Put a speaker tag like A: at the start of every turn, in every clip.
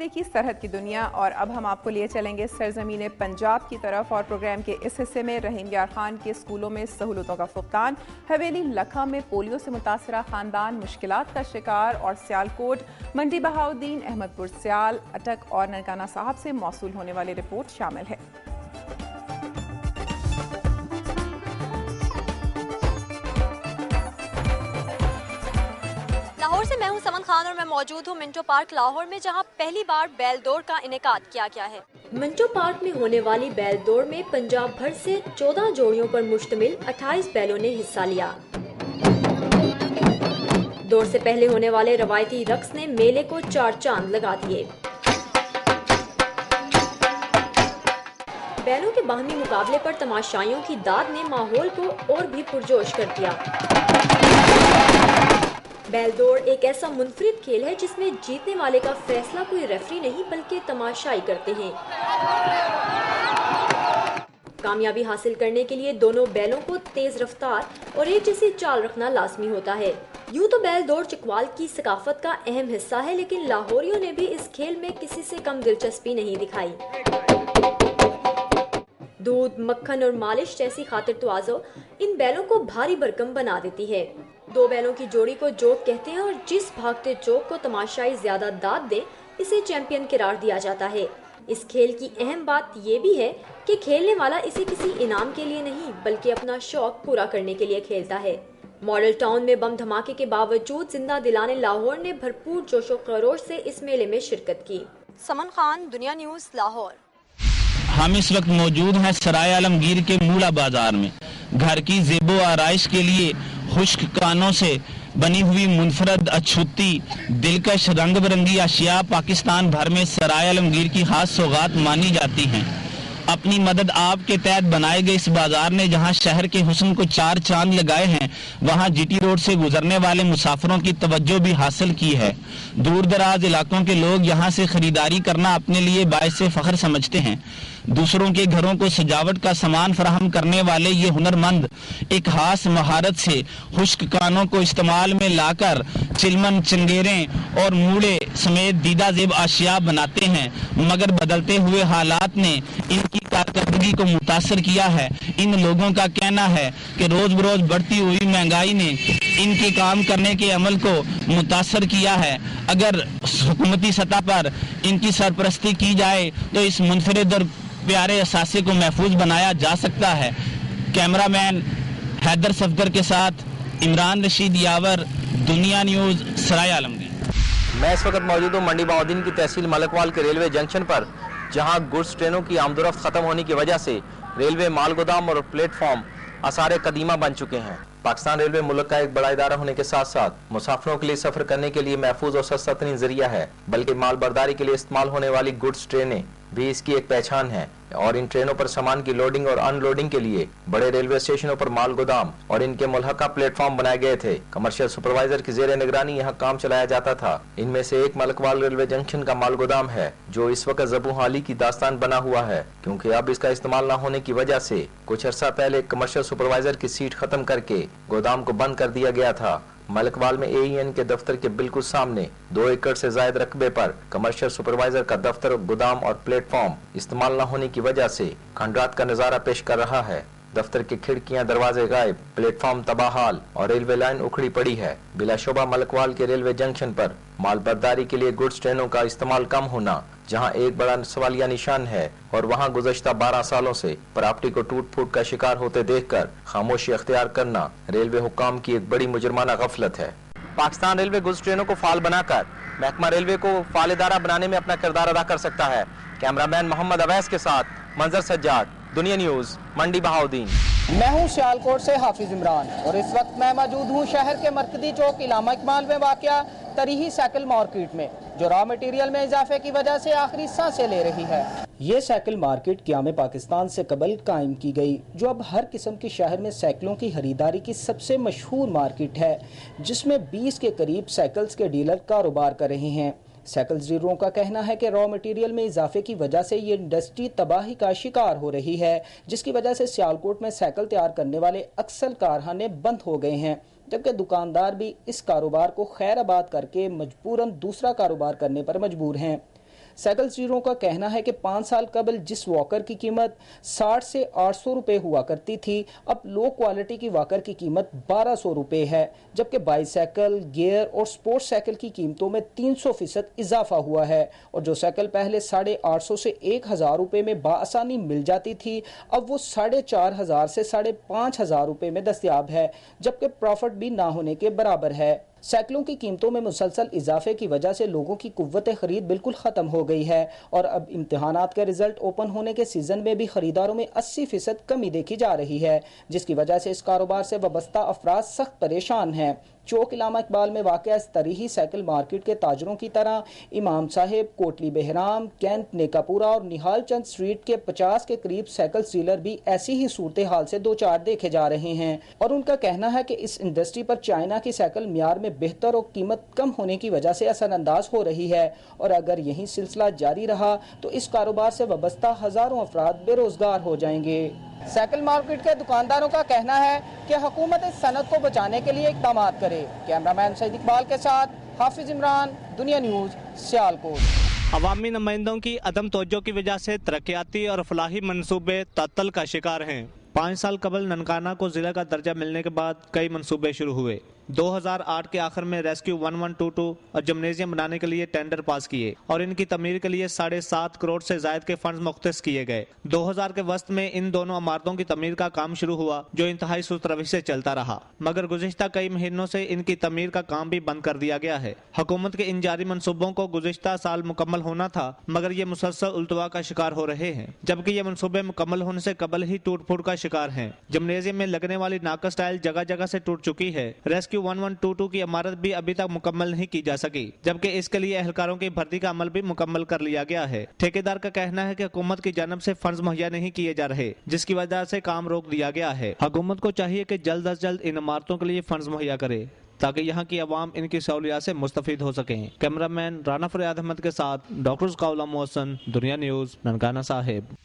A: देखी सरहद की दुनिया और अब हम आपको लिए चलेंगे सरजमीन पंजाब की तरफ और प्रोग्राम के इस हिस्से में रहीम यार खान के स्कूलों में सहूलतों का फुकदान, हवेली लखा में पोलियो से मुतासरा खानदान मुश्किलात का शिकार और सियालकोट, मंडी बहाउद्दीन, अहमदपुर सियाल, अटक और ननकाना साहब से मौसूल होने वाली रिपोर्ट शामिल है।
B: लाहौर से मैं हूं समन खान और मैं मौजूद हूं मिंटो पार्क लाहौर में, जहां पहली बार बैल दौड़ का इनेकाद किया गया है। मिंटो पार्क में होने वाली बैल दौड़ में पंजाब भर से 14 जोड़ियों पर मुश्तमिल 28 बैलों ने हिस्सा लिया। दौड़ से पहले होने वाले रवायती रक्स ने मेले को 4 चांद लगा दिए। बैलों के बाहमी मुकाबले पर तमाशाइयों की दाद ने माहौल को और भी पुरजोश कर दिया। बैल दौड़ एक ऐसा मुनफरिद खेल है जिसमें जीतने वाले का फैसला कोई रेफरी नहीं बल्कि तमाशाई करते हैं। कामयाबी हासिल करने के लिए दोनों बैलों को तेज रफ्तार और एक जैसी चाल रखना लाजमी होता है। यूं तो बैल दौड़ चकवाल की सकाफत का अहम हिस्सा है, लेकिन लाहौरियों ने भी इस खेल में किसी से कम दिलचस्पी नहीं दिखाई। दूध, मक्खन और मालिश जैसी खातिर तवाज़ो इन बैलों को भारी भरकम बना देती है। 2 बैलों की जोड़ी को जोक कहते हैं और जिस भागते चौक को तमाशाई ज्यादा दाद दे इसे चैंपियन करार दिया जाता है। इस खेल की अहम बात ये भी है कि खेलने वाला इसे किसी इनाम के लिए नहीं बल्कि अपना शौक पूरा करने के लिए खेलता है। मॉडल टाउन में बम धमाके के बावजूद जिंदा दिलाने लाहौर ने भरपूर जोशो खरोश से इस मेले में शिरकत की। समन खान, दुनिया न्यूज़, लाहौर।
C: हम इस वक्त मौजूद हैं सराय आलमगीर के मूला बाजार में। घर की ज़ेबो आराइश के लिए खुश्क कानों से बनी हुई मुनफरद, अछूती, दिलकश, रंग बिरंगी अशिया पाकिस्तान भर में सराय आलमगीर की खास सौगात मानी जाती हैं। अपनी मदद आप के तहत बनाए गए इस बाजार ने जहां शहर के हुस्न को 4 चांद लगाए हैं, वहां जीटी रोड से गुजरने वाले मुसाफिरों की तवज्जो भी हासिल की है। दूर दराज इलाकों के लोग यहां से खरीदारी करना अपने लिए बाइस फख्र समझते हैं। दूसरों के घरों को सजावट का सामान फराहम करने वाले ये हुनरमंद एक खास महारत से खुश्क कानों को इस्तेमाल में लाकर चिलमन, चंगेरें और मूड़े समेत दीदा जेब आशिया बनाते हैं, मगर बदलते हुए हालात ने इनकी कारकर्दगी को मुतासर किया है। इन लोगों का कहना है कि रोज बरोज बढ़ती हुई महंगाई ने इनके काम करने के अमल को मुतासर किया है। अगर हुकूमती सतह पर इनकी सरपरस्ती की जाए तो इस मुनफरिद और प्यारे असासे को महफूज बनाया जा सकता है। कैमरामैन हैदर सफदर के साथ इमरान रशीद यावर, दुनिया न्यूज़, सराय आलमगीर।
D: मैं इस वक्त मौजूद हूँ मंडी बहाउद्दीन की तहसील मलकवाल के रेलवे जंक्शन पर, जहाँ गुड्स ट्रेनों की आमदोरफ्त खत्म होने की वजह से रेलवे माल गोदाम और प्लेटफॉर्म आसार कदीमा बन चुके हैं। पाकिस्तान रेलवे मुल्क का एक बड़ा इदारा होने के साथ साथ मुसाफिरों के लिए सफर करने के लिए महफूज और सस्ता तरीन जरिया है, बल्कि माल बर्दारी के लिए इस्तेमाल होने वाली गुड्स ट्रेनें भी इसकी एक पहचान है। और इन ट्रेनों पर सामान की लोडिंग और अनलोडिंग के लिए बड़े रेलवे स्टेशनों पर माल गोदाम और इनके मुल्हका प्लेटफॉर्म बनाए गए थे। कमर्शियल सुपरवाइजर की जेर निगरानी यहाँ काम चलाया जाता था। इनमें से एक मलकवाल रेलवे जंक्शन का माल गोदाम है, जो इस वक्त ज़बू हाली की दास्तान बना हुआ है, क्योंकि अब इसका इस्तेमाल न होने की वजह से कुछ अर्सा पहले कमर्शियल सुपरवाइजर की सीट खत्म करके गोदाम को बंद कर दिया गया था। मलकवाल में AEN के दफ्तर के बिल्कुल सामने 2 एकड़ से ज्यादा रकबे पर कमर्शियल सुपरवाइजर का दफ्तर, गोदाम और प्लेटफॉर्म इस्तेमाल न होने की वजह से खंडात का नजारा पेश कर रहा है। दफ्तर की खिड़कियां, दरवाजे गायब, प्लेटफॉर्म तबाहाल और रेलवे लाइन उखड़ी पड़ी है। बिलाशुबा मलकवाल के रेलवे जंक्शन पर माल बर्दारी के लिए गुड्स ट्रेनों का इस्तेमाल कम होना जहां एक बड़ा सवालिया निशान है, और वहां गुज़श्ता 12 सालों से प्रॉपर्टी को टूट फूट का शिकार होते देखकर खामोशी अख्तियार करना रेलवे हुक्काम की एक बड़ी मुजरमाना गफलत है। पाकिस्तान रेलवे गुड्स ट्रेनों को फाल बनाकर महकमा रेलवे को फाल इदारा बनाने में अपना किरदार अदा कर सकता है। कैमरामैन मोहम्मद अवैस के साथ मंजर सज्जाद, दुनिया न्यूज़, मंडी बहाउद्दीन।
E: मैं हूं सियालकोट से हाफिज इमरान और इस वक्त मैं मौजूद हूं शहर के मरकजी चौक इलामा इकबाल में वाक़या तरीही साइकिल मार्केट में, जो रॉ मटेरियल में इजाफे की वजह से आखिरी सांसें ले रही है। ये साइकिल मार्केट क़याम पाकिस्तान से कबल कायम की गई, जो अब हर किस्म के शहर में साइकिलों की खरीदारी की सबसे मशहूर मार्केट है, जिसमें 20 के करीब साइकिल्स के डीलर कारोबार कर रहे हैं। साइकिल डीलरों का कहना है कि रॉ मटेरियल में इजाफे की वजह से ये इंडस्ट्री तबाही का शिकार हो रही है, जिसकी वजह से सियालकोट में साइकिल तैयार करने वाले अक्सर कारखाने बंद हो गए हैं, जबकि दुकानदार भी इस कारोबार को खैराबाद करके मजबूरन दूसरा कारोबार करने पर मजबूर हैं। साइकिल डीलरों का कहना है कि 5 साल कबल जिस वॉकर की कीमत 60 से 800 रुपए हुआ करती थी, अब लो क्वालिटी की वॉकर की कीमत 1200 रुपए है, जबकि बाईसाइकिल, गियर और स्पोर्ट्स साइकिल की कीमतों में 300% इजाफा हुआ है। और जो साइकिल पहले 850 से 1000 रुपए में बाआसानी मिल जाती थी, अब वो 4500 से 5500 रुपए में दस्तयाब है, जबकि प्रॉफिट भी ना होने के बराबर है। साइकिलों की कीमतों में मुसलसल इजाफे की वजह से लोगों की कुव्वत खरीद बिल्कुल ख़त्म हो गई है और अब इम्तिहानात के रिजल्ट ओपन होने के सीज़न में भी ख़रीदारों में 80% कमी देखी जा रही है, जिसकी वजह से इस कारोबार से वाबस्ता अफराद सख्त परेशान हैं। चौक इलामा इकबाल में वाक़ इस तरीही साइकिल मार्केट के ताजरों की तरह इमाम साहिब, कोटली बहराम, कैंट, नेकापुरा और निहाल चंद स्ट्रीट के 50 के करीब साइकिल डीलर भी ऐसी ही सूरत हाल से दो चार देखे जा रहे हैं और उनका कहना है कि इस इंडस्ट्री पर चाइना की साइकिल म्यार में बेहतर और कीमत कम होने की वजह से असरअंदाज हो रही है और अगर यही सिलसिला जारी रहा तो इस कारोबार से वाबस्ता हजारों अफराद बेरोजगार हो जाएंगे। साइकिल मार्केट के दुकानदारों का कहना है कि हुकूमत इस सनत को बचाने के लिए इक़दाम करे। कैमरामैन सईद इकबाल के साथ हाफिज इमरान, दुनिया न्यूज़, सियालकोट।
F: अवामी नुमाइंदों की अदम तवज्जो की वजह से तरक्याती और फलाही मंसूबे तातल का शिकार हैं। 5 साल कबल ननकाना को जिला का दर्जा मिलने के बाद कई मंसूबे शुरू हुए। 2008 के आखिर में रेस्क्यू 1122 और जिम्नेजियम बनाने के लिए टेंडर पास किए और इनकी तमीर के लिए 7.5 करोड़ से जायद के फंड मुख्तस किए गए। 2000 के वस्त में इन दोनों इमारतों की तमीर का काम शुरू हुआ जो इंतहाई सुस्त रविश से चलता रहा, मगर गुज़िश्ता कई महीनों से इनकी तमीर का काम भी बंद कर दिया गया है। हुकूमत के इन जारी मनसूबों को गुज़िश्ता साल मुकम्मल होना था, मगर ये मुसलसल उल्तवा का शिकार हो रहे हैं, जबकि ये मनसूबे मुकम्मल होने से कबल ही टूट फूट का शिकार हैं। जिम्नेजियम में लगने वाली नाकस टाइल जगह जगह से टूट चुकी है। रेस्क्यू 1122 की इमारत भी अभी तक मुकम्मल नहीं की जा सकी, जबकि इसके लिए एहलकारों की भर्ती का अमल भी मुकम्मल कर लिया गया है। ठेकेदार का कहना है कि हुकूमत की जानब से फंड्स मुहैया नहीं किए जा रहे, जिसकी वजह से काम रोक दिया गया है। हुकूमत को चाहिए कि जल्द अज जल्द इन इमारतों के लिए फंड्स मुहैया करे ताकि यहाँ की अवाम इनकी सहूलियात से मुस्तफीद हो सकें। कैमरामैन राना फरियाद अहमद के साथ डॉक्टर ज़काउल्लाह मोहसन, दुनिया न्यूज़, ननकाना साहिब।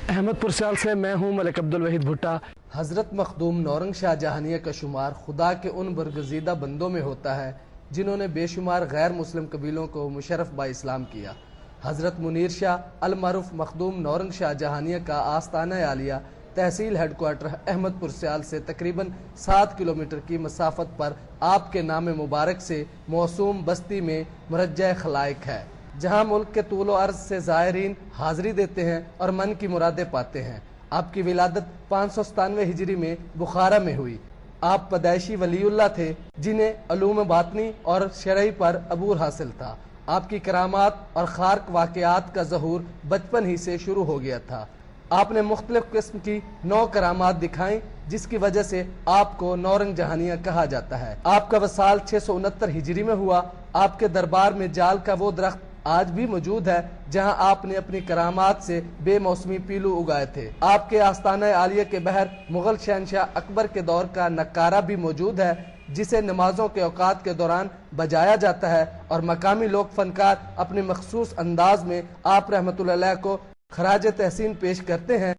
G: अहमदपुर सियाल से मैं हूँ मलिक अब्दुल वहीद भुट्टा।
H: हज़रत मखदूम नौरंग शाह जहानिया का शुमार खुदा के उन बरगज़ीदा बंदों में होता है जिन्होंने बेशुमार गैर मुस्लिम कबीलों को मुशर्रफ बा इस्लाम किया। हज़रत मुनीर शाह अल मारूफ मखदूम नौरंग शाह जहानिया का आस्ताना आलिया तहसील हेडक्वार्टर अहमदपुर सियाल से तकरीबन 7 किलोमीटर की मसाफत पर आपके नाम मुबारक से मौसूम बस्ती में मुरज्जा खलाइक है, जहाँ मुल्क के तूलो अर्ज से ज़ायरीन हाज़री देते हैं और मन की मुरादें पाते हैं। आपकी विलादत 597 हिजरी में बुखारा में हुई। आप पैदाइशी वलीउल्लाह थे जिन्हें अलूम बातनी और शरई पर अबूर हासिल था। आपकी करामात और खारक वाक़यात का ज़हूर बचपन ही से शुरू हो गया था। आपने मुख्तलिफ किस्म की 9 करामात दिखाई, जिसकी वजह से आपको नौरंग जहानिया कहा जाता है। आपका वसाल 669 हिजरी में हुआ। आपके दरबार में जाल का वो दरख्त आज भी मौजूद है जहां आपने अपनी करामात से बेमौसमी पीलू उगाए थे। आपके आस्ताना आलिया के बहर मुगल शहनशाह अकबर के दौर का नक्कारा भी मौजूद है, जिसे नमाजों के औकात के दौरान बजाया जाता है और मकामी लोक फनकार अपने मखसूस अंदाज में आप रहमतुल्लाह अलैह को खराज तहसीन पेश करते हैं।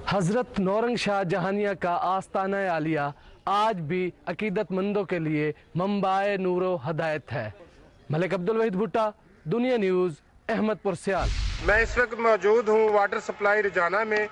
G: हजरत नौरंग शाह जहानिया का आस्ताना आलिया आज भी अकीदतमंदों के लिए मंबाए नूरो हदायत है। मलिक अब्दुल वहीद भुट्टा, दुनिया न्यूज़, अहमदपुर सियाल।
I: मैं इस वक्त मौजूद हूँ वाटर सप्लाई रजाना में,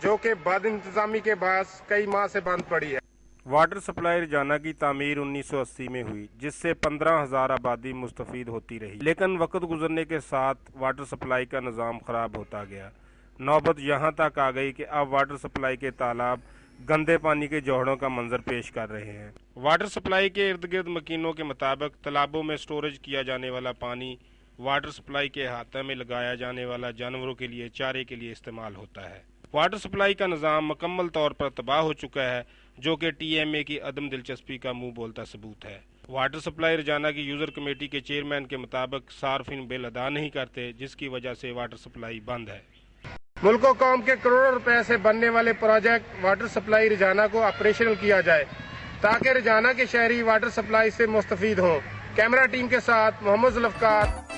I: जो कि बद इंतजामी के बायस कई माह से बंद पड़ी है। वाटर सप्लाई रजाना की तामीर 1980 में हुई, जिससे 15,000 आबादी मुस्तफीद होती रही, लेकिन वक्त गुजरने के साथ वाटर सप्लाई का निज़ाम ख़राब होता गया। नौबत यहाँ तक आ गई कि अब वाटर सप्लाई के तालाब गंदे पानी के जोहड़ों का मंजर पेश कर रहे हैं। वाटर सप्लाई के इर्द गिर्द मकीनों के मुताबिक तालाबों में स्टोरेज किया जाने वाला पानी वाटर सप्लाई के अहाते में लगाया जाने वाला जानवरों के लिए चारे के लिए इस्तेमाल होता है। वाटर सप्लाई का निज़ाम मुकम्मल तौर पर तबाह हो चुका है, जो कि TMA की अदम दिलचस्पी का मुंह बोलता सबूत है। वाटर सप्लाई रजाना की यूज़र कमेटी के चेयरमैन के मुताबिक सार्फिन बिल अदा नहीं करते, जिसकी वजह से वाटर सप्लाई बंद है। मुल्क और कौम के करोड़ों रुपए से बनने वाले प्रोजेक्ट वाटर सप्लाई रजाना को ऑपरेशनल किया जाए, ताकि रजाना के शहरी वाटर सप्लाई से मुस्तफीद हों। कैमरा टीम के साथ मोहम्मद जुल्फकार।